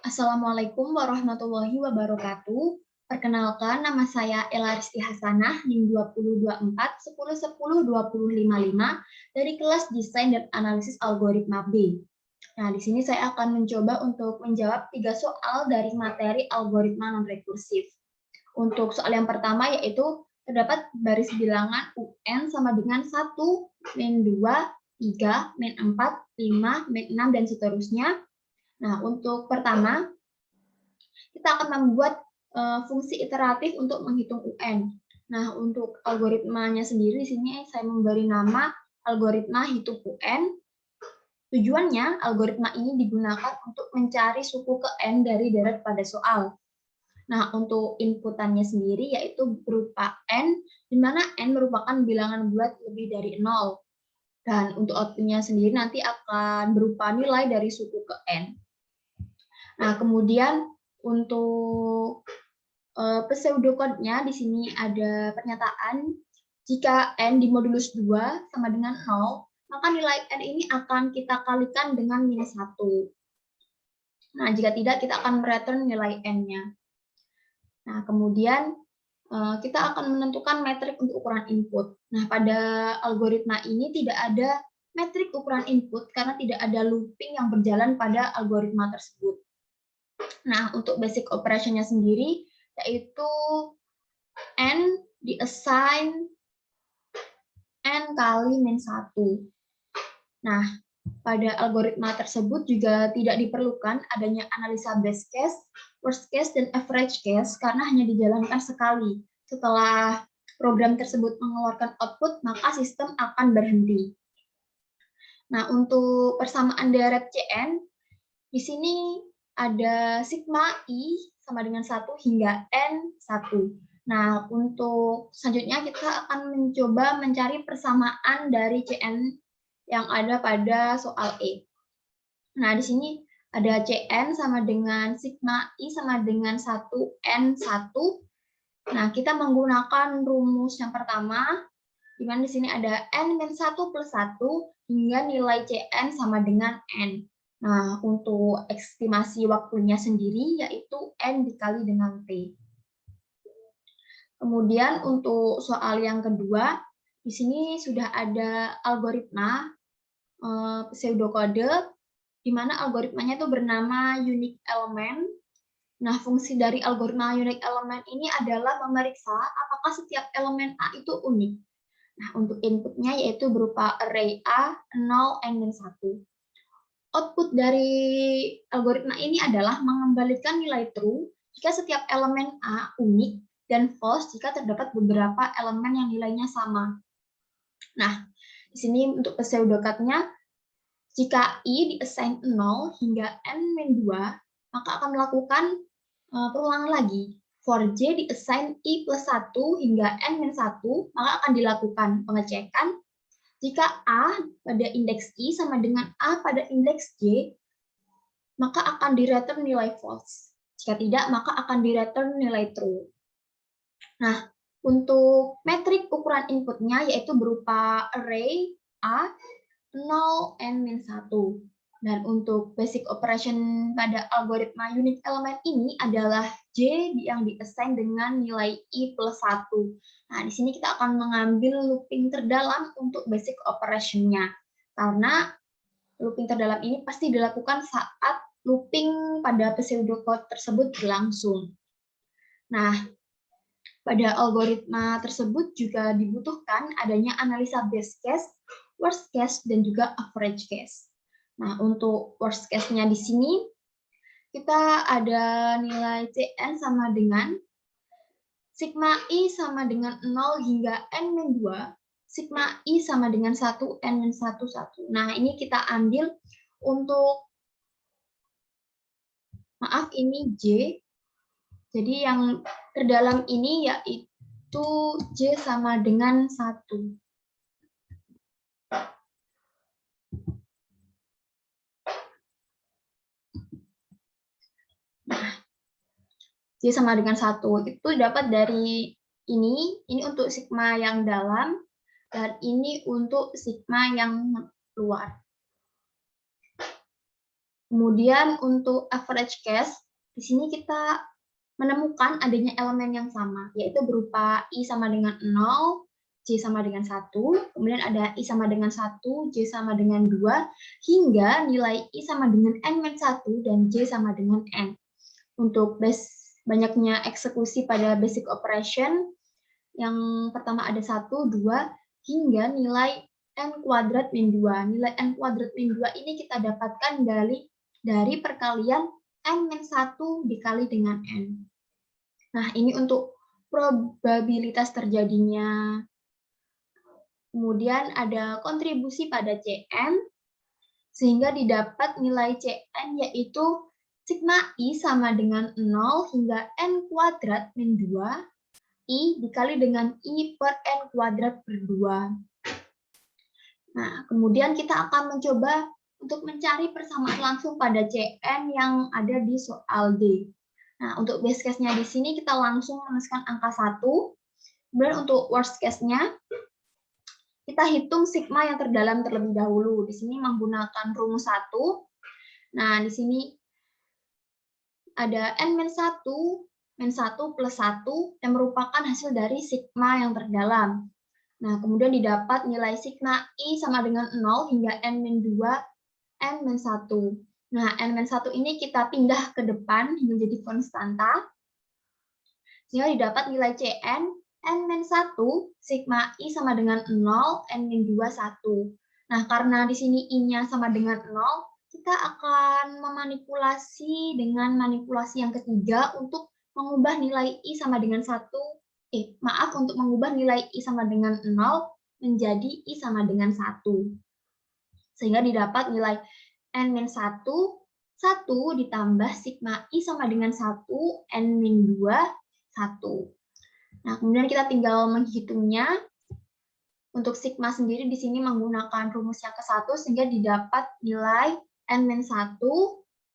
Assalamualaikum warahmatullahi wabarakatuh. Perkenalkan, nama saya Ella Rizky Hasanah, NIM 2024 10 10 2055 dari kelas Desain dan Analisis Algoritma B. Nah, di sini saya akan mencoba untuk menjawab 3 soal dari materi algoritma non-rekursif. Untuk soal yang pertama yaitu terdapat baris bilangan UN sama dengan 1, min 2, 3, min 4, 5, min 6, dan seterusnya. Nah, untuk pertama, kita akan membuat fungsi iteratif untuk menghitung UN. Nah, untuk algoritmanya sendiri, di sini saya memberi nama algoritma hitung UN. Tujuannya, algoritma ini digunakan untuk mencari suku ke N dari deret pada soal. Nah, untuk inputannya sendiri yaitu berupa N, di mana N merupakan bilangan bulat lebih dari 0. Dan untuk outputnya sendiri nanti akan berupa nilai dari suku ke N. Nah, kemudian untuk pseudocode-nya di sini ada pernyataan jika N dimodulus 2 sama dengan 0, maka nilai N ini akan kita kalikan dengan minus 1. Nah, jika tidak, kita akan mereturn nilai N-nya. Nah, kemudian kita akan menentukan metrik untuk ukuran input. Nah, pada algoritma ini tidak ada metrik ukuran input karena tidak ada looping yang berjalan pada algoritma tersebut. Nah, untuk basic operation-nya sendiri, yaitu N diassign N kali min 1. Nah, pada algoritma tersebut juga tidak diperlukan adanya analisa best case, worst case, dan average case karena hanya dijalankan sekali. Setelah program tersebut mengeluarkan output, maka sistem akan berhenti. Nah, untuk persamaan deret CN, di sini ada sigma I sama dengan 1 hingga N1. Nah, untuk selanjutnya kita akan mencoba mencari persamaan dari CN yang ada pada soal E. Nah, di sini ada CN sama dengan sigma I sama dengan 1N1. Nah, kita menggunakan rumus yang pertama, di mana di sini ada N-1 plus 1 hingga nilai CN sama dengan N. Nah, untuk estimasi waktunya sendiri yaitu N dikali dengan T. Kemudian untuk soal yang kedua, di sini sudah ada algoritma pseudocode, di mana algoritmanya itu bernama unique element. Nah, fungsi dari algoritma unique element ini adalah memeriksa apakah setiap elemen A itu unik. Nah, untuk inputnya yaitu berupa array A, 0, N, dan 1. Output dari algoritma ini adalah mengembalikan nilai true jika setiap elemen A unik dan false jika terdapat beberapa elemen yang nilainya sama. Nah, di sini untuk pseudocode-nya, jika I diassign 0 hingga N-2, maka akan melakukan perulangan lagi. For J diassign I plus 1 hingga N-1, maka akan dilakukan pengecekan. Jika A pada indeks I sama dengan A pada indeks J, maka akan di-return nilai false. Jika tidak, maka akan di-return nilai true. Nah, untuk metrik ukuran inputnya yaitu berupa array A, 0, N-1. Dan untuk basic operation pada algoritma unique element ini adalah J yang diassign dengan nilai I plus 1. Nah, di sini kita akan mengambil looping terdalam untuk basic operation-nya. Karena looping terdalam ini pasti dilakukan saat looping pada pseudocode tersebut berlangsung. Nah, pada algoritma tersebut juga dibutuhkan adanya analisa best case, worst case, dan juga average case. Nah, untuk worst case-nya di sini, kita ada nilai CN sama dengan sigma I sama dengan 0 hingga N-2, sigma I sama dengan 1, N-1, 1. Nah, ini kita ambil untuk, maaf, ini J. Jadi yang terdalam ini yaitu J sama dengan 1. Nah, J sama dengan 1 itu dapat dari ini untuk sigma yang dalam, dan ini untuk sigma yang luar. Kemudian untuk average case, di sini kita menemukan adanya elemen yang sama, yaitu berupa I sama dengan 0, J sama dengan 1, kemudian ada I sama dengan 1, J sama dengan 2, hingga nilai I sama dengan N-1 dan J sama dengan N. Untuk banyaknya eksekusi pada basic operation, yang pertama ada 1, 2, hingga nilai N kuadrat min 2. Nilai N kuadrat min 2 ini kita dapatkan dari perkalian N-1 dikali dengan N. Nah, ini untuk probabilitas terjadinya. Kemudian ada kontribusi pada Cn, sehingga didapat nilai Cn yaitu sigma I sama dengan 0 hingga N kuadrat min 2, I dikali dengan I per N kuadrat per 2. Nah, kemudian kita akan mencoba untuk mencari persamaan langsung pada Cn yang ada di soal D. Nah, untuk base case-nya di sini kita langsung menuliskan angka 1. Kemudian untuk worst case-nya, kita hitung sigma yang terdalam terlebih dahulu. Di sini menggunakan rumus 1. Nah, di sini ada N-1, N1 plus 1, yang merupakan hasil dari sigma yang terdalam. Nah, kemudian didapat nilai sigma I sama dengan 0 hingga N-2, N-1. Nah, N-1 ini kita pindah ke depan menjadi konstanta, sehingga didapat nilai Cn, N-1, sigma I sama dengan 0, N-2, 1. Nah, karena di sini I-nya sama dengan 0, kita akan memanipulasi dengan manipulasi yang ketiga untuk mengubah nilai I sama dengan 1, untuk mengubah nilai I sama dengan 0 menjadi I sama dengan 1. Sehingga didapat nilai N-1, 1 ditambah sigma I sama dengan 1, N-2, 1. Nah, kemudian kita tinggal menghitungnya. Untuk sigma sendiri di sini menggunakan rumus yang ke-1 sehingga didapat nilai N-1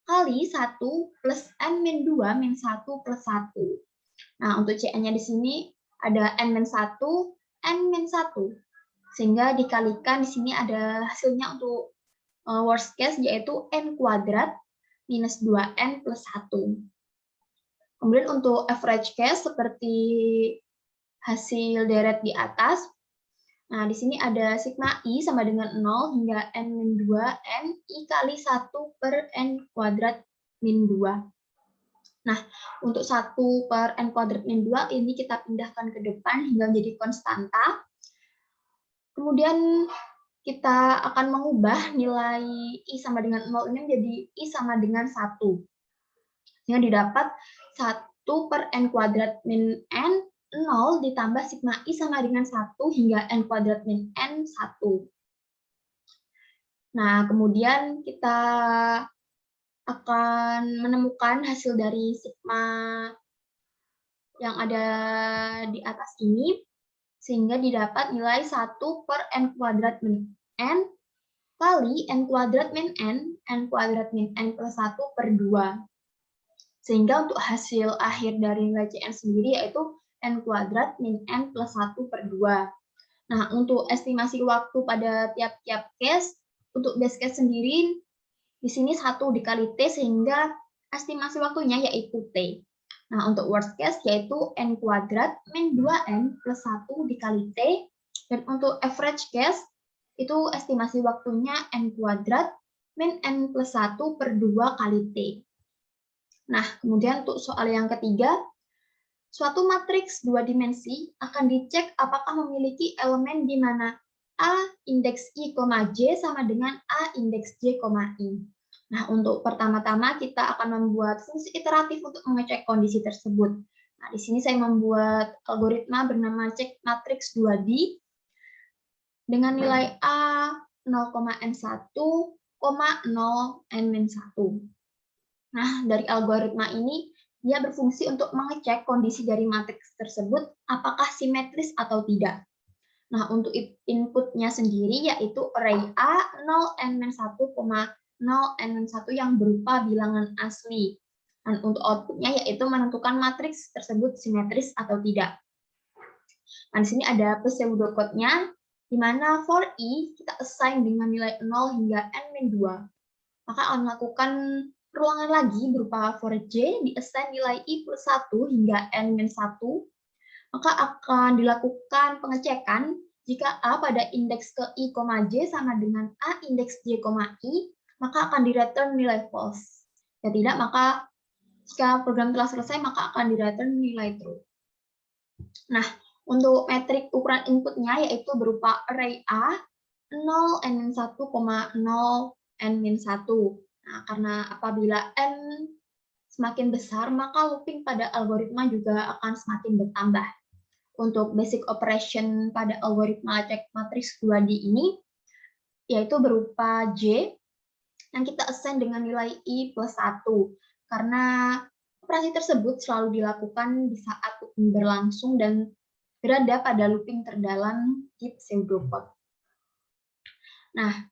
kali 1 plus N-2 min 1 plus 1. Nah, untuk Cn-nya di sini ada N-1, N-1. Sehingga dikalikan di sini ada hasilnya untuk worst case yaitu N kuadrat minus 2N plus 1. Kemudian untuk average case seperti hasil deret di atas. Nah, di sini ada sigma I sama dengan 0 hingga N-2 N I kali 1 per N kuadrat min 2. Nah, untuk 1 per N kuadrat min 2 ini kita pindahkan ke depan hingga menjadi konstanta. Kemudian kita akan mengubah nilai I sama dengan 0 ini menjadi I sama dengan 1. Sehingga didapat 1 per N kuadrat min N, 0 ditambah sigma I sama dengan 1 hingga N kuadrat min N, 1. Nah, kemudian kita akan menemukan hasil dari sigma yang ada di atas ini, sehingga didapat nilai 1 per N kuadrat min N kali N kuadrat min N kuadrat min N plus 1 per 2. Sehingga untuk hasil akhir dari nilai Cn sendiri yaitu N kuadrat min N plus 1 per 2. Nah, untuk estimasi waktu pada tiap-tiap case, untuk base case sendiri, di sini 1 dikali T sehingga estimasi waktunya yaitu T. Nah, untuk worst case yaitu N kuadrat min 2N plus 1 dikali T. Dan untuk average case, itu estimasi waktunya N kuadrat min N plus 1 per 2 kali T. Nah, kemudian untuk soal yang ketiga, suatu matriks 2 dimensi akan dicek apakah memiliki elemen di mana A indeks I, J sama dengan A indeks J, I. Nah, untuk pertama-tama kita akan membuat fungsi iteratif untuk mengecek kondisi tersebut. Nah, di sini saya membuat algoritma bernama cek matriks 2D dengan nilai A 0,N1, 0N-1. Nah, dari algoritma ini, dia berfungsi untuk mengecek kondisi dari matriks tersebut apakah simetris atau tidak. Nah, untuk inputnya sendiri yaitu array A 0N-1, 0N-1 yang berupa bilangan asli. Dan untuk outputnya yaitu menentukan matriks tersebut simetris atau tidak. Nah, di sini ada pseudocode-nya, di mana for I kita assign dengan nilai 0 hingga N-2. maka akan melakukan perulangan lagi berupa for J di-assign nilai I plus 1 hingga N-1, maka akan dilakukan pengecekan jika A pada indeks ke I, J sama dengan A indeks J, I, maka akan di-return nilai false. Jika tidak, maka jika program telah selesai, maka akan di-return nilai true. Nah, untuk metrik ukuran inputnya yaitu berupa array A, 0, N-1, 0, N-1. Nah, karena apabila N semakin besar, maka looping pada algoritma juga akan semakin bertambah. Untuk basic operation pada algoritma cek matriks 2D ini, yaitu berupa J, yang kita assign dengan nilai I plus 1. Karena operasi tersebut selalu dilakukan di saat looping berlangsung dan berada pada looping terdalam di pseudocode. Nah,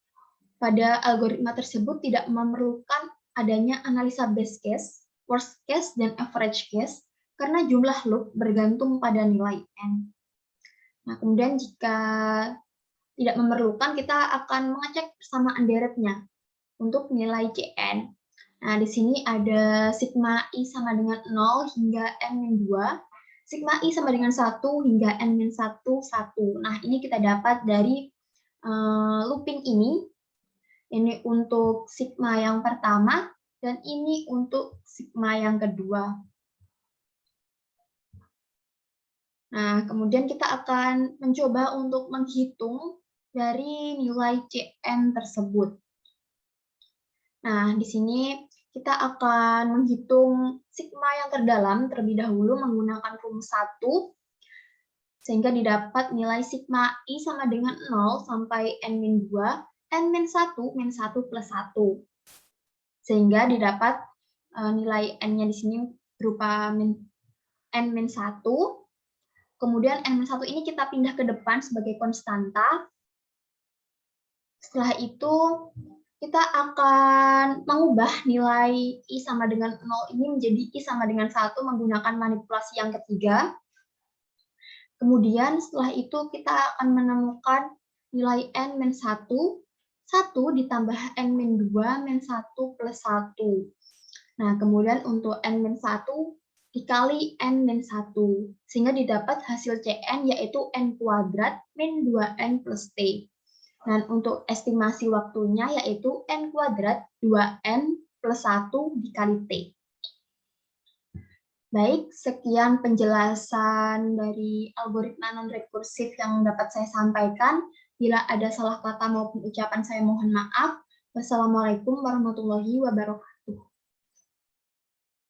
pada algoritma tersebut tidak memerlukan adanya analisa base case, worst case, dan average case, karena jumlah loop bergantung pada nilai N. Nah, kemudian jika tidak memerlukan, kita akan mengecek persamaan deretnya untuk nilai Cn. Nah, di sini ada sigma I sama dengan 0 hingga N-2, sigma I sama dengan 1 hingga N-1, 1. Nah, ini kita dapat dari looping ini. Ini untuk sigma yang pertama, dan ini untuk sigma yang kedua. Nah, kemudian kita akan mencoba untuk menghitung dari nilai Cn tersebut. Nah, di sini kita akan menghitung sigma yang terdalam terlebih dahulu menggunakan rumus 1, sehingga didapat nilai sigma I sama dengan 0 sampai N-2, N-1, min-1 plus 1. Sehingga didapat nilai N-nya di sini berupa N-1. Kemudian N-1 ini kita pindah ke depan sebagai konstanta. Setelah itu, kita akan mengubah nilai I sama dengan 0 ini menjadi I sama dengan 1 menggunakan manipulasi yang ketiga. Kemudian setelah itu kita akan menemukan nilai N-1, 1 ditambah N-2, min-1 plus 1. Nah, kemudian untuk N-1 dikali N-1, sehingga didapat hasil Cn yaitu N kuadrat min 2N plus T. Dan untuk estimasi waktunya yaitu N kuadrat 2N plus 1 dikali T. Baik, sekian penjelasan dari algoritma non-rekursif yang dapat saya sampaikan. Bila ada salah kata maupun ucapan saya mohon maaf. Wassalamualaikum warahmatullahi wabarakatuh.